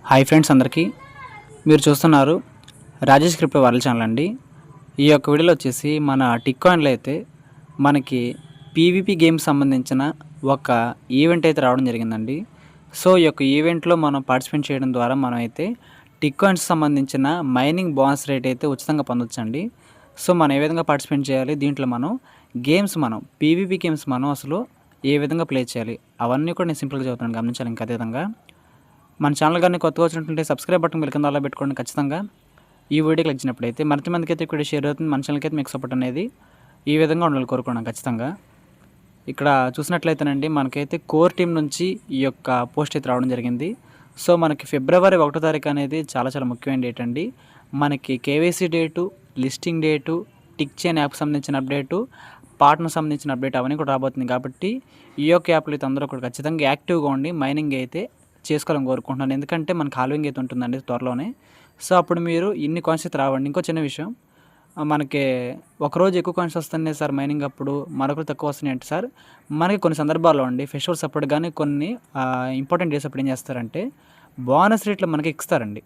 Hi friends, అందరికీ మీరు చూస్తున్నారు రాజేష్ క్రిప్టో వరల్డ్ ఛానల్ అండి. ఈ యొక్క వీడియోలో వచ్చేసి మన టిక్ కాయిన్లో అయితే మనకి పీవీపీ గేమ్కి సంబంధించిన ఒక ఈవెంట్ అయితే రావడం జరిగిందండి. సో ఈ యొక్క ఈవెంట్లో మనం పార్టిసిపేట్ చేయడం ద్వారా మనం అయితే టిక్ కాయిన్స్ సంబంధించిన మైనింగ్ బోనస్ రేట్ అయితే ఉచితంగా పొందొచ్చండి. సో మనం ఏ విధంగా పార్టిసిపేట్ చేయాలి, దీంట్లో మనం పీవీపీ గేమ్స్ మనం అసలు ఏ విధంగా ప్లే చేయాలి, అవన్నీ కూడా నేను సింపుల్గా చదువుతాను, గమనించాలి. ఇంకా అదేవిధంగా మన ఛానల్ కానీ కొత్తగా వచ్చినట్టుంటే సబ్స్క్రైబ్ బటన్ కింద అలా పెట్టుకోండి. ఖచ్చితంగా ఈ వీడియోకి వచ్చినప్పుడైతే మరింత మందికి అయితే ఇక్కడ షేర్ అవుతుంది. మన ఛానల్కి అయితే మీకు సపోర్ట్ అనేది ఈ విధంగా ఉండాలని కోరుకున్నాం. ఖచ్చితంగా ఇక్కడ చూసినట్లయితేనండి, మనకైతే కోర్ టీం నుంచి ఈ యొక్క పోస్ట్ అయితే రావడం జరిగింది. సో మనకి ఫిబ్రవరి 1వ తారీఖు అనేది చాలా చాలా ముఖ్యమైన డేట్ అండి. మనకి KYC date, listing date, tick chain app సంబంధించిన అప్డేటు, పార్ట్నర్ సంబంధించిన అప్డేట్ అవన్నీ కూడా రాబోతుంది. కాబట్టి ఈ యొక్క యాప్లు అయితే అందరూ కూడా ఖచ్చితంగా యాక్టివ్గా ఉండి మైనింగ్ అయితే చేసుకోవాలని కోరుకుంటున్నాను. ఎందుకంటే మనకి హాల్వింగ్ అయితే ఉంటుందండి త్వరలోనే. సో అప్పుడు మీరు ఇన్ని కాయిన్స్ అయితే రావండి. ఇంకో చిన్న విషయం, మనకి ఒకరోజు ఎక్కువ కాయిన్స్ వస్తున్నాయి సార్ మైనింగ్, అప్పుడు మరొకరు తక్కువ వస్తున్నాయి అంటే సార్, మనకి కొన్ని సందర్భాల్లో అండి ఫెస్టివల్స్ అప్పుడు కానీ కొన్ని ఇంపార్టెంట్ డేస్ అప్పుడు ఏం చేస్తారంటే బోనస్ రేట్లు మనకి ఇస్తారండి.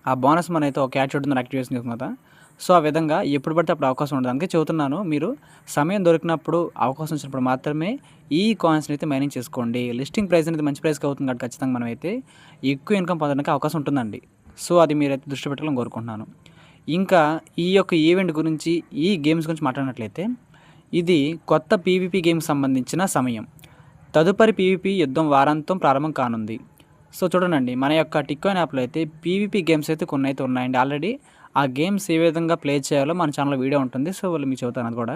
ఆ బోనస్ మనైతే ఒక యాడ్ చూడడం యాక్టివేషన్ చేసుకున్న కదా. సో ఆ విధంగా ఎప్పుడు పడితే అప్పుడు అవకాశం ఉండదు. అందుకే చెబుతున్నాను, మీరు సమయం దొరికినప్పుడు, అవకాశం వచ్చినప్పుడు మాత్రమే ఈ కాయిన్స్ని అయితే మైనింగ్ చేసుకోండి. లిస్టింగ్ ప్రైస్ అనేది మంచి ప్రైస్కి అవుతుంది కాబట్టి ఖచ్చితంగా మనం అయితే ఎక్కువ ఇన్కమ్ పొందడానికి అవకాశం ఉంటుందండి. సో అది మీరైతే దృష్టి పెట్టాలని కోరుకుంటున్నాను. ఇంకా ఈ యొక్క ఈవెంట్ గురించి, ఈ గేమ్స్ గురించి మాట్లాడినట్లయితే, ఇది కొత్త పీవీపీ గేమ్కి సంబంధించిన సమయం. తదుపరి పీవీపీ యుద్ధం వారాంతం ప్రారంభం కానుంది. సో చూడండి, మన యొక్క టిక్ కాయిన్ యాప్లో అయితే పీవీపీ గేమ్స్ అయితే కొన్ని అయితే ఉన్నాయండి. ఆల్రెడీ ఆ గేమ్స్ ఏ విధంగా ప్లే చేయాలో మన ఛానల్లో వీడియో ఉంటుంది. సో వాళ్ళు మీకు చెబుతాను అది కూడా.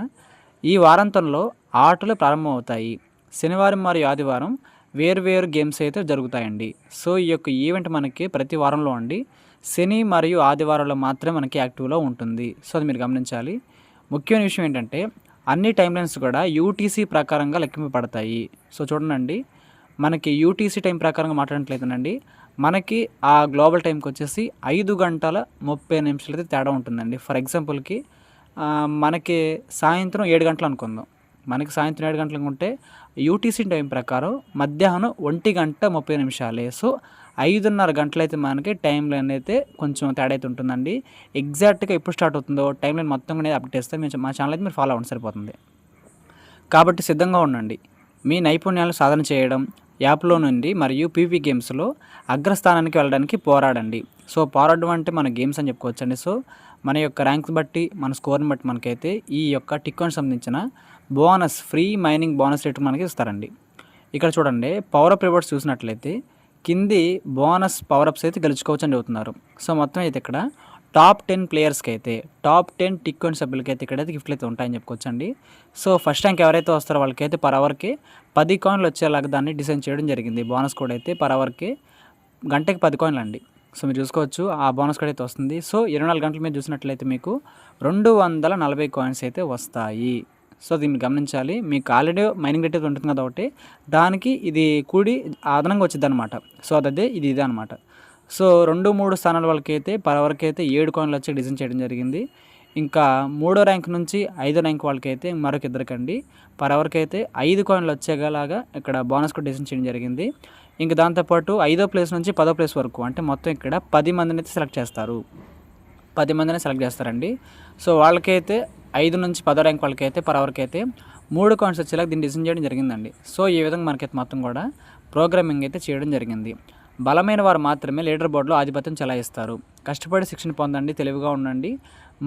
ఈ వారాంతంలో ఆటలు ప్రారంభమవుతాయి. శనివారం మరియు ఆదివారం వేరు గేమ్స్ అయితే జరుగుతాయండి. సో ఈ యొక్క ఈవెంట్ మనకి ప్రతి వారంలో అండి, శని మరియు ఆదివారంలో మాత్రమే మనకి యాక్టివ్లో ఉంటుంది. సో అది మీరు గమనించాలి. ముఖ్యమైన విషయం ఏంటంటే, అన్ని టైం లైన్స్ కూడా యూటీసీ ప్రకారంగా లెక్కింపబడతాయి. సో చూడండి, మనకి యూటీసీ టైం ప్రకారంగా మాట్లాడినట్లయితేనండి, మనకి ఆ గ్లోబల్ టైంకి వచ్చేసి 5 గంటల 30 నిమిషాలు అయితే తేడా ఉంటుందండి. ఫర్ ఎగ్జాంపుల్కి మనకి సాయంత్రం 7 గంటలు అనుకుందాం. మనకి సాయంత్రం 7 గంటలకు ఉంటే యూటీసీ టైం ప్రకారం మధ్యాహ్నం 1:30 నిమిషాలే. సో 5:30 గంటలైతే మనకి టైం లైన్ అయితే కొంచెం తేడా అయితే ఉంటుందండి. ఎగ్జాక్ట్గా ఎప్పుడు స్టార్ట్ అవుతుందో టైం లైన్ మొత్తం కూడా అప్డేట్ చేస్తే మా ఛానల్ అయితే మీరు ఫాలో అవ్వండి, సరిపోతుంది. కాబట్టి సిద్ధంగా ఉండండి. మీ నైపుణ్యాలను సాధన చేయడం, యాప్లో నుండి మరియు పీవీ గేమ్స్లో అగ్రస్థానానికి వెళ్ళడానికి పోరాడండి. సో పోరాడడం అంటే మన గేమ్స్ అని చెప్పుకోవచ్చండి. సో మన యొక్క ర్యాంక్స్ బట్టి, మన స్కోర్ని బట్టి మనకైతే ఈ యొక్క టిక్ కాయిన్ సంబంధించిన bonus, free mining bonus rate మనకి ఇస్తారండి. ఇక్కడ చూడండి, పవర్ అప్ రివార్డ్స్ చూసినట్లయితే కింది బోనస్ పవర్ అప్స్ అయితే గెలుచుకోవచ్చు అని చెబుతున్నారు. సో మొత్తం అయితే ఇక్కడ టాప్ 10 ప్లేయర్స్కి అయితే, టాప్ 10 టిక్ కాయిన్ సభ్యులకి అయితే ఇక్కడైతే గిఫ్ట్లు అయితే ఉంటాయని చెప్పుకోవచ్చండి. సో ఫస్ట్ ర్యాంక్ ఎవరైతే వస్తారో వాళ్ళకైతే పర్ అవర్కి 10 కాయిన్లు వచ్చేలాగా దాన్ని డిజైన్ చేయడం జరిగింది. బోనస్ కోడ్ అయితే పర్ అవర్కి గంటకి 10 కాయిన్లు అండి. సో మీరు చూసుకోవచ్చు, ఆ బోనస్ కోడ్ అయితే వస్తుంది. సో 24 గంటల మీద చూసినట్లయితే మీకు 240 కాయిన్స్ అయితే వస్తాయి. సో దీన్ని గమనించాలి. మీకు ఆల్రెడీ మైనింగ్ రేట్ అయితే ఉంటుంది కదా ఒకటి, దానికి ఇది కూడి అదనంగా వచ్చింది అనమాట. సో అదే ఇది ఇదే అనమాట. సో 2-3 స్థానాల వాళ్ళకైతే పర్ అవర్కి అయితే 7 కాయిన్లు వచ్చి డిజైన్ చేయడం జరిగింది. ఇంకా 3వ ర్యాంక్ నుంచి 5వ ర్యాంక్ వాళ్ళకైతే మరొక ఇద్దరికండి పర్ అవర్కి అయితే 5 కాయిన్లు వచ్చేలాగా ఇక్కడ బోనస్ కూడా డిజైన్ చేయడం జరిగింది. ఇంకా దాంతోపాటు 5వ ప్లేస్ నుంచి 10వ ప్లేస్ వరకు, అంటే మొత్తం ఇక్కడ 10 మందిని అయితే సెలెక్ట్ చేస్తారు. 10 మందిని సెలెక్ట్ చేస్తారండి. సో వాళ్ళకైతే 5 నుంచి 10వ ర్యాంక్ వాళ్ళకైతే పర్ అవర్కి అయితే 3 కాయిన్స్ వచ్చేలాగా దీన్ని డిజైన్ చేయడం జరిగిందండి. సో ఈ విధంగా మనకైతే మొత్తం కూడా ప్రోగ్రామింగ్ అయితే చేయడం జరిగింది. బలమైన వారు మాత్రమే లీడర్ బోర్డులో ఆధిపత్యం చెలాయిస్తారు. కష్టపడి శిక్షణ పొందండి, తెలివిగా ఉండండి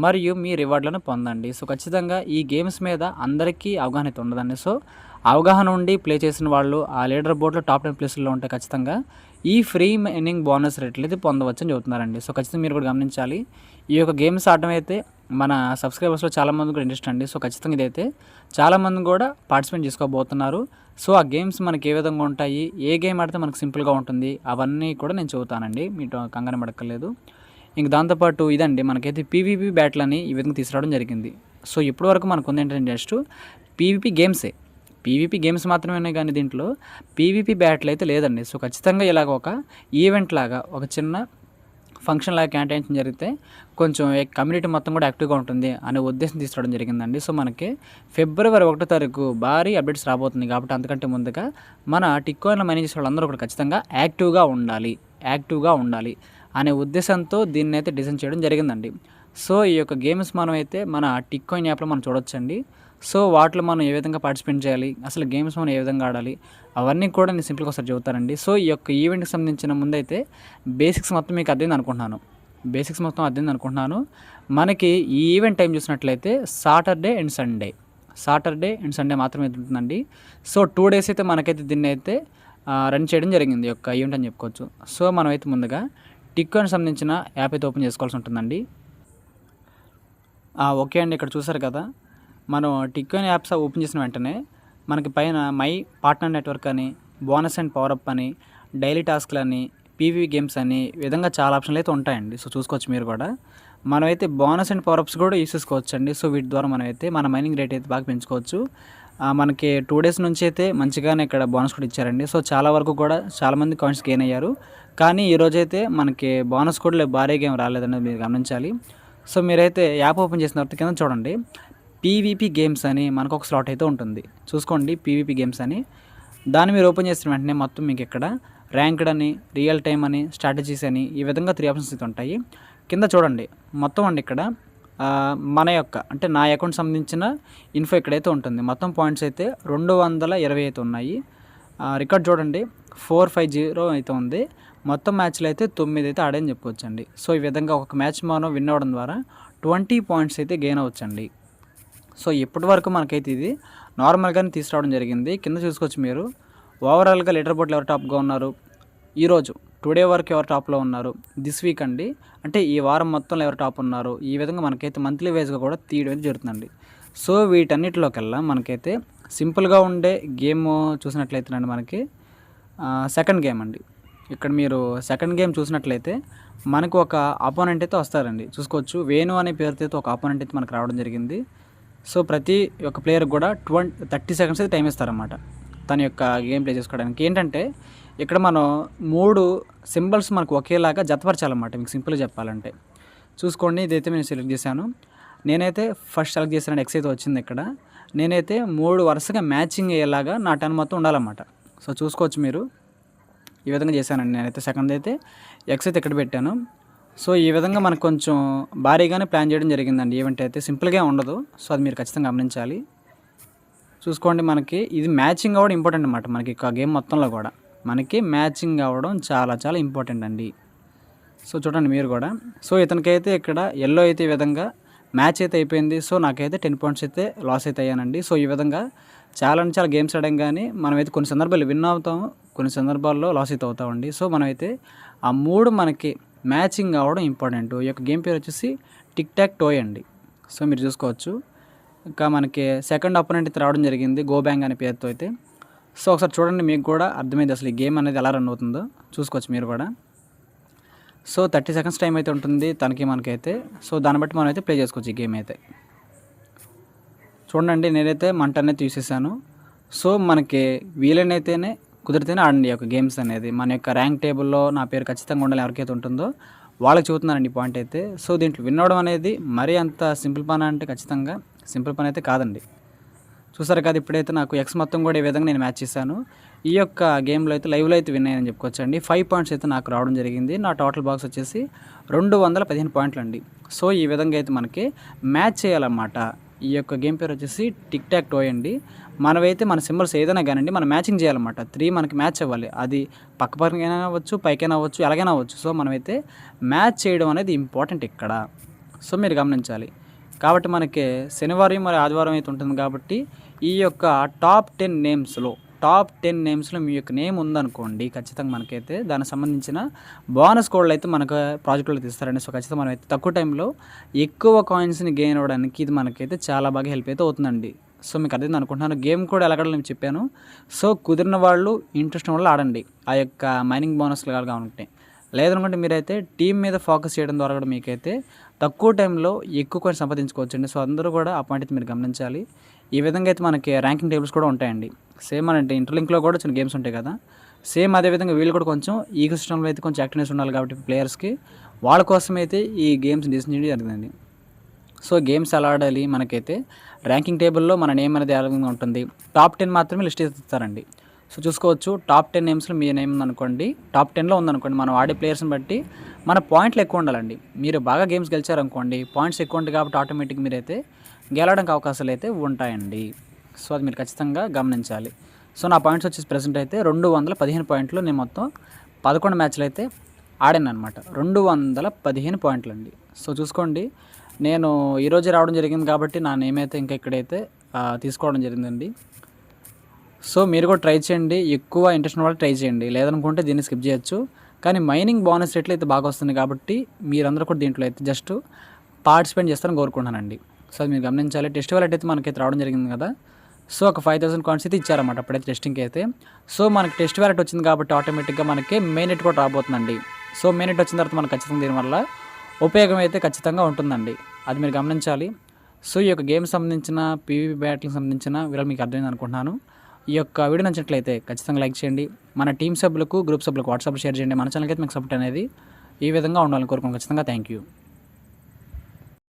మరియు మీ రివార్డులను పొందండి. సో ఖచ్చితంగా ఈ గేమ్స్ మీద అందరికీ అవగాహన అయితే ఉండదండి. సో అవగాహన ఉండి ప్లే చేసిన వాళ్ళు ఆ లీడర్ బోర్డులో టాప్ 10 ప్లేస్లో ఉంటే ఖచ్చితంగా ఈ ఫ్రీ మైనింగ్ బోనస్ రేట్లు అయితే పొందవచ్చు అని చెబుతున్నారండి. సో ఖచ్చితంగా మీరు కూడా గమనించాలి. ఈ యొక్క గేమ్స్ ఆడడం అయితే మన సబ్స్క్రైబర్స్లో చాలామంది కూడా ఇంట్రెస్ట్ అండి. సో ఖచ్చితంగా ఇదైతే చాలామంది కూడా పార్టిసిపేట్ చేసుకోబోతున్నారు. సో ఆ గేమ్స్ మనకి ఏ విధంగా ఉంటాయి, ఏ గేమ్ ఆడితే మనకు సింపుల్గా ఉంటుంది, అవన్నీ కూడా నేను చెబుతానండి, మీరు కంగారు పడక్కర్లేదు. ఇంక దాంతోపాటు ఇదండి, మనకైతే పీవీపీ బ్యాట్లని ఈ విధంగా తీసుకురావడం జరిగింది. సో ఇప్పటివరకు మనకు ఉంది ఏంటంటే జస్ట్ పీవీపీ గేమ్సే, పీవీపీ గేమ్స్ మాత్రమే, కానీ దీంట్లో పీవీపీ బ్యాట్లు అయితే లేదండి. సో ఖచ్చితంగా ఇలాగ ఒక ఈవెంట్ లాగా, ఒక చిన్న ఫంక్షన్ లాగా కేటాయించడం జరిగితే కొంచెం కమ్యూనిటీ మొత్తం కూడా యాక్టివ్గా ఉంటుంది అనే ఉద్దేశం తీసుకురావడం జరిగిందండి. సో మనకి ఫిబ్రవరి 1వ తారీఖు భారీ అప్డేట్స్ రాబోతుంది. కాబట్టి అంతకంటే ముందుగా మన టిక్ కాయిన్లో మైనింగ్ చేసే వాళ్ళందరూ కూడా ఖచ్చితంగా యాక్టివ్గా ఉండాలి. యాక్టివ్గా ఉండాలి అనే ఉద్దేశంతో దీన్ని అయితే డిజైన్ చేయడం జరిగిందండి. సో ఈ యొక్క గేమ్స్ మనమైతే మన టిక్ కాయిన్ యాప్లో మనం చూడొచ్చండి. సో వాటిలో మనం ఏ విధంగా పార్టిసిపేట్ చేయాలి, అసలు గేమ్స్ మనం ఏ విధంగా ఆడాలి, అవన్నీ కూడా నేను సింపుల్గా ఒకసారి చెబుతానండి. సో ఈ యొక్క ఈవెంట్కి సంబంధించిన ముందైతే బేసిక్స్ మొత్తం మీకు అర్థమైంది అనుకుంటున్నాను. మనకి ఈ ఈవెంట్ టైం చూసినట్లయితే సాటర్డే అండ్ సండే మాత్రమే ఉంటుందండి. సో 2 days అయితే మనకైతే దీన్ని అయితే రన్ చేయడం జరిగింది ఈ యొక్క ఈవెంట్ అని చెప్పుకోవచ్చు. సో మనమైతే ముందుగా టిక్ కాయిన్ సంబంధించిన యాప్ అయితే ఓపెన్ చేసుకోవాల్సి ఉంటుందండి. ఓకే అండి, ఇక్కడ చూసారు కదా, మనం టిక్ కాయిన్ యాప్స్ ఓపెన్ చేసిన వెంటనే మనకి పైన మై పార్ట్నర్ నెట్వర్క్ అని, బోనస్ అండ్ పవర్అప్ అని, డైలీ టాస్క్లు అని, పీవీ గేమ్స్ అని ఈ విధంగా చాలా ఆప్షన్లు అయితే ఉంటాయండి. సో చూసుకోవచ్చు మీరు కూడా. మనమైతే బోనస్ అండ్ పవర్అప్స్ కూడా యూస్ చేసుకోవచ్చు అండి. సో వీటి ద్వారా మనమైతే మన మైనింగ్ రేట్ అయితే బాగా పెంచుకోవచ్చు. మనకి 2 days నుంచి అయితే మంచిగానే ఇక్కడ బోనస్ కూడా ఇచ్చారండి. సో చాలా వరకు కూడా చాలామంది కాయిన్స్ గెయిన్ అయ్యారు. కానీ ఈరోజైతే మనకి బోనస్ కూడా భారీగా ఏం రాలేదనేది మీరు గమనించాలి. సో మీరైతే యాప్ ఓపెన్ చేసిన తర్వాత కింద చూడండి, పీవీపీ గేమ్స్ అని మనకు ఒక స్లాట్ అయితే ఉంటుంది. చూసుకోండి, పీవీపీ గేమ్స్ అని. దాన్ని మీరు ఓపెన్ చేసిన వెంటనే మొత్తం మీకు ఇక్కడ ర్యాంక్డ్ అని, రియల్ టైమ్ అని, స్ట్రాటజీస్ అని ఈ విధంగా 3 ఆప్షన్స్ అయితే ఉంటాయి. కింద చూడండి మొత్తం అండి ఇక్కడ మన యొక్క అంటే నా అకౌంట్ సంబంధించిన ఇన్ఫో ఇక్కడైతే ఉంటుంది. మొత్తం పాయింట్స్ అయితే 220 అయితే ఉన్నాయి. రికార్డ్ చూడండి 450 అయితే ఉంది. మొత్తం మ్యాచ్లు అయితే 9 అయితే ఆడని చెప్పుకోవచ్చండి. సో ఈ విధంగా ఒక మ్యాచ్ మనం విన్ అవ్వడం ద్వారా 20 పాయింట్స్ అయితే గెయిన్ అవ్వచ్చండి. సో ఇప్పటి వరకు మనకైతే ఇది నార్మల్గానే తీసుకురావడం జరిగింది. కింద చూసుకోవచ్చు మీరు ఓవరాల్గా లీడర్ బోర్డులో ఎవరు టాప్గా ఉన్నారు, ఈరోజు టుడే వరకు ఎవరు టాప్లో ఉన్నారు, దిస్ వీక్ అండి అంటే ఈ వారం మొత్తంలో ఎవరు టాప్ ఉన్నారు, ఈ విధంగా మనకైతే మంత్లీ వైజ్గా కూడా తీయడం అయితే జరుగుతుందండి. సో వీటన్నిటిలోకెల్లా మనకైతే సింపుల్గా ఉండే గేమ్ చూసినట్లయితేనండి మనకి సెకండ్ గేమ్ అండి. ఇక్కడ మీరు సెకండ్ గేమ్ చూసినట్లయితే మనకు ఒక అపోనెంట్ అయితే వస్తారండి. చూసుకోవచ్చు, వేణు అనే పేరుతో అయితే ఒక అపోనెంట్ అయితే మనకు రావడం జరిగింది. సో ప్రతి ఒక్క ప్లేయర్ కూడా 30 seconds అయితే టైం ఇస్తారన్నమాట తన యొక్క గేమ్ ప్లే చేసుకోవడానికి. ఏంటంటే ఇక్కడ మనం 3 సింబల్స్ మనకు ఒకేలాగా జతపరచాలన్నమాట. మీకు సింపుల్గా చెప్పాలంటే చూసుకోండి, ఇదైతే నేను సెలెక్ట్ చేశాను. నేనైతే ఫస్ట్ సెలెక్ట్ చేశాను, ఎక్స్ అయితే వచ్చింది. ఇక్కడ నేనైతే 3 వరుసగా మ్యాచింగ్ అయ్యేలాగా నా టర్న్ మొత్తం ఉండాలన్నమాట. సో చూసుకోవచ్చు మీరు, ఈ విధంగా చేశానండి. నేనైతే సెకండ్ అయితే ఎక్స్ అయితే ఇక్కడ పెట్టాను. సో ఈ విధంగా మనకు కొంచెం భారీగానే ప్లాన్ చేయడం జరిగిందండి. ఈవెంట్ అయితే సింపుల్గా ఉండదు. సో అది మీరు ఖచ్చితంగా గమనించాలి. చూసుకోండి, మనకి ఇది మ్యాచింగ్ అవ్వడం ఇంపార్టెంట్ అన్నమాట. మనకి గేమ్ మొత్తంలో కూడా మనకి మ్యాచింగ్ అవ్వడం చాలా చాలా ఇంపార్టెంట్ అండి. సో చూడండి మీరు కూడా. సో ఇతనికైతే ఇక్కడ ఎల్లో అయితే ఈ విధంగా మ్యాచ్ అయితే అయిపోయింది. సో నాకైతే 10 points అయితే లాస్ అయితే అయ్యానండి. సో ఈ విధంగా చాలా గేమ్స్ ఆడడం కానీ మనమైతే కొన్ని సందర్భాలు విన్ అవుతాము, కొన్ని సందర్భాల్లో లాస్ అయితే అవుతామండి. సో మనమైతే ఆ 3 మనకి మ్యాచింగ్ అవ్వడం ఇంపార్టెంట్. ఈ యొక్క గేమ్ పేరు వచ్చేసి టిక్ టాక్ టోయ్ అండి. సో మీరు చూసుకోవచ్చు, ఇంకా మనకి సెకండ్ అపోనెంట్ అయితే రావడం జరిగింది, గో బ్యాంగ్ అనే పేరుతో అయితే. సో ఒకసారి చూడండి, మీకు కూడా అర్థమైంది అసలు ఈ గేమ్ అనేది ఎలా రన్ అవుతుందో చూసుకోవచ్చు మీరు కూడా. సో 30 seconds టైం అయితే ఉంటుంది తనకి మనకైతే. సో దాన్ని బట్టి మనం అయితే ప్లే చేసుకోవచ్చు ఈ గేమ్ అయితే. చూడండి, నేనైతే మంటనే తీసేసాను. సో మనకి వీలైనైతేనే కుదిరితేనే ఆడండి ఈ యొక్క గేమ్స్ అనేది. మన యొక్క ర్యాంక్ టేబుల్లో నా పేరు ఖచ్చితంగా ఉండాలి ఎవరికైతే ఉంటుందో వాళ్ళకి చెబుతున్నానండి ఈ పాయింట్ అయితే. సో దీంట్లో విన్ అవ్వడం అనేది మరీ అంత సింపుల్ పని అంటే ఖచ్చితంగా సింపుల్ పని అయితే కాదండి. చూసారు కదా, ఇప్పుడైతే నాకు ఎక్స్ మొత్తం కూడా ఈ విధంగా నేను మ్యాచ్ చేశాను. ఈ యొక్క గేమ్లో అయితే లైవ్లో అయితే విన్ అయ్యానని చెప్పుకోవచ్చు అండి. 5 points అయితే నాకు రావడం జరిగింది. నా టోటల్ బాక్స్ వచ్చేసి 215 points అండి. సో ఈ విధంగా అయితే మనకి మ్యాచ్ చేయాలన్నమాట. ఈ యొక్క గేమ్ పేరు వచ్చేసి టిక్ టాక్ టోయ్ అండి. మనమైతే మన సింబల్స్ ఏదైనా కానివ్వండి మనం మ్యాచింగ్ చేయాలన్నమాట. 3 మనకి మ్యాచ్ అవ్వాలి. అది పక్కపక్కనైనా అవ్వచ్చు, పైకైనా అవ్వచ్చు, ఎలాగైనా అవ్వచ్చు. సో మనమైతే మ్యాచ్ చేయడం అనేది ఇంపార్టెంట్ ఇక్కడ. సో మీరు గమనించాలి. కాబట్టి మనకి శనివారం మరి ఆదివారం అయితే ఉంటుంది కాబట్టి ఈ యొక్క టాప్ 10 నేమ్స్లో మీ యొక్క నేమ్ ఉందనుకోండి, ఖచ్చితంగా మనకైతే దానికి సంబంధించిన బోనస్ కోడ్లు అయితే మనకు ప్రాజెక్టులో తీస్తారండి. సో ఖచ్చితంగా మనమైతే తక్కువ టైంలో ఎక్కువ కాయిన్స్ని గెయిన్ అవ్వడానికి ఇది మనకైతే చాలా బాగా హెల్ప్ అయితే అవుతుందండి. సో మీకు అర్థమైంది అనుకుంటున్నాను. గేమ్ కూడా ఎలాగడో నేను చెప్పాను. సో కుదిరిన వాళ్ళు ఇంట్రెస్ట్ ఉన్న వాళ్ళు ఆడండి ఆ యొక్క మైనింగ్ బోనస్లు కావాలంటే. లేదనుకుంటే మీరైతే టీం మీద ఫోకస్ చేయడం ద్వారా కూడా మీకైతే తక్కువ టైంలో ఎక్కువ కాయిన్స్ సంపాదించుకోవచ్చండి. సో అందరూ కూడా ఆ పాయింట్ అయితే మీరు గమనించాలి. ఈ విధంగా అయితే మనకి ర్యాంకింగ్ టేబుల్స్ కూడా ఉంటాయండి. సేమ్ అంటే ఇంటర్లింక్లో కూడా చిన్న గేమ్స్ ఉంటాయి కదా, సేమ్ అదేవిధంగా వీళ్ళు కూడా కొంచెం ఈకో సిస్టంలో అయితే కొంచెం యాక్టివ్నెస్ ఉండాలి కాబట్టి ప్లేయర్స్కి వాళ్ళ కోసం అయితే ఈ గేమ్స్ డిజైన్ చేయడం జరిగిందండి. సో గేమ్స్ ఎలా ఆడాలి, మనకైతే ర్యాంకింగ్ టేబుల్లో మన నేమ్ అనేది ఎలా ఉంటుంది, టాప్ 10 మాత్రమే లిస్ట్ ఇస్తారండి. సో చూసుకోవచ్చు టాప్ 10 నేమ్స్లో మీ నేమ్ ఉందనుకోండి, టాప్ 10లో ఉందనుకోండి, మనం ఆడే ప్లేయర్స్ని బట్టి మన పాయింట్లు ఎక్కువ ఉండాలండి. మీరు బాగా గేమ్స్ గెలిచారనుకోండి, పాయింట్స్ ఎక్కువ ఉంటాయి కాబట్టి ఆటోమేటిక్ మీరైతే గెలవడానికి అవకాశాలు అయితే ఉంటాయండి. సో అది మీరు ఖచ్చితంగా గమనించాలి. సో నా పాయింట్స్ వచ్చేసి ప్రెసెంట్ అయితే 215 పాయింట్లు. నేను మొత్తం 11 మ్యాచ్లు అయితే ఆడాను అనమాట. 215 పాయింట్లు అండి. సో చూసుకోండి, నేను ఈరోజే రావడం జరిగింది కాబట్టి నా నేమ్ అయితే ఇంకా ఇక్కడైతే తీసుకోవడం జరిగిందండి. సో మీరు కూడా ట్రై చేయండి, ఎక్కువ ఇంట్రెస్ట్ ఉన్న వాళ్ళు ట్రై చేయండి, లేదనుకుంటే దీన్ని స్కిప్ చేయొచ్చు. కానీ మైనింగ్ బోనస్ రేట్లు అయితే బాగా వస్తుంది కాబట్టి మీరందరూ కూడా దీంట్లో అయితే జస్ట్ పార్టిసిపేట్ చేస్తారని కోరుకుంటున్నానండి. సో అది మీరు గమనించాలి. టెస్ట్ వాలెట్ అయితే మనకైతే రావడం జరిగింది కదా. సో ఒక 5000 కాయిన్స్ అయితే ఇచ్చారన్నమాట అప్పుడైతే టెస్టింగ్కి అయితే. సో మనకి టెస్ట్ వాలెట్ వచ్చింది కాబట్టి ఆటోమేటిక్గా మనకి మెయిన్ నెట్ కూడా రాబోతుందండి. సో మెయిన్ నెట్ వచ్చిన తర్వాత మనకు ఖచ్చితంగా దీనివల్ల ఉపయోగం అయితే ఖచ్చితంగా ఉంటుందండి. అది మీరు గమనించాలి. సో ఈ యొక్క గేమ్ సంబంధించిన పీవీపీ బ్యాటింగ్ సంబంధించిన వివరాలు మీకు అర్థమైంది అనుకుంటున్నాను. ఈ యొక్క వీడియో నచ్చినట్లయితే ఖచ్చితంగా లైక్ చేయండి. మన టీం సభ్యులకు, గ్రూప్ సభ్యులకు వాట్సాప్లో షేర్ చేయండి. మన ఛానల్కి అయితే మీకు సపోర్ట్ అనేది ఈ విధంగా ఉండాలని కోరుకోండి. ఖచ్చితంగా థ్యాంక్ యూ.